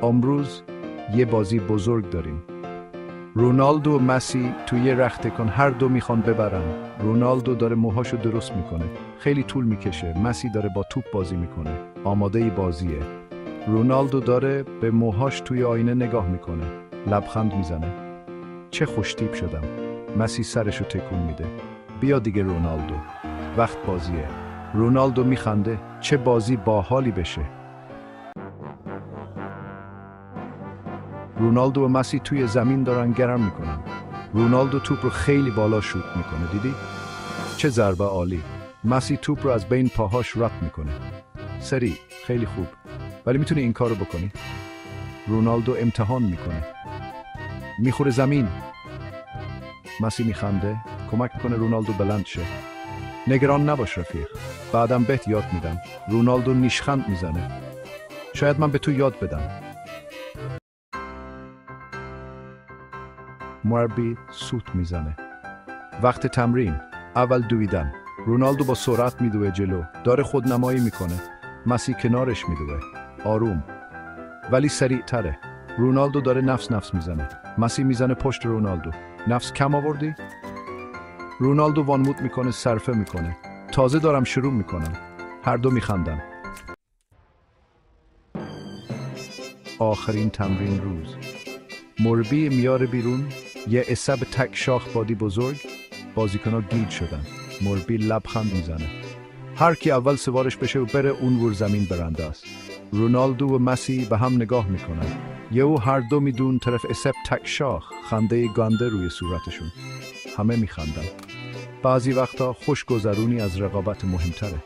امروز یه بازی بزرگ داریم. رونالدو و مسی توی یه رخت تکان هر دو میخوان ببرن. رونالدو داره موهاشو درست میکنه. خیلی طول میکشه. مسی داره با توپ بازی میکنه. آماده بازیه. رونالدو داره به موهاش توی آینه نگاه میکنه. لبخند میزنه. چه خوشتیپ شدم. مسی سرشو تکون میده. بیا دیگه رونالدو. وقت بازیه. رونالدو میخنده. چه بازی باحالی بشه. رونالدو و مسی توی زمین دارن گرم میکنن. رونالدو توپ رو خیلی بالا شوت میکنه. دیدی؟ چه ضربه عالی. مسی توپ رو از بین پاهاش رد میکنه. سریع. خیلی خوب. ولی میتونی این کارو بکنی؟ رونالدو امتحان میکنه. میخوره زمین. مسی میخنده. کمک میکنه رونالدو بلند شه. نگران نباش رفیق. بعدم بهت یاد میدم. رونالدو نیشخند میزنه. شاید من به تو یاد بدم. مربی سوت میزنه. وقت تمرین. اول دویدن. رونالدو با سرعت میدوه جلو. داره خودنمایی میکنه. مسی کنارش میدوه. آروم. ولی سریع تره. رونالدو داره نفس میزنه. مسی میزنه پشت رونالدو. نفس کم آوردی؟ رونالدو وانمود میکنه. صرفه میکنه. تازه دارم شروع میکنم. هر دو میخندن. آخرین تمرین روز. مربی میاره بیرون یه عصب تک شاخ بادی بزرگ. بازیکن‌ها گیج شدن. مربی لبخند میزنه. هر کی اول سوارش بشه و بره اون ور زمین برنده است. رونالدو و مسی به هم نگاه میکنن. یهو هر دو میدون طرف عصب تک شاخ. خنده گنده روی صورتشون. همه میخندن. بعضی وقتا خوشگذرونی از رقابت مهمتره.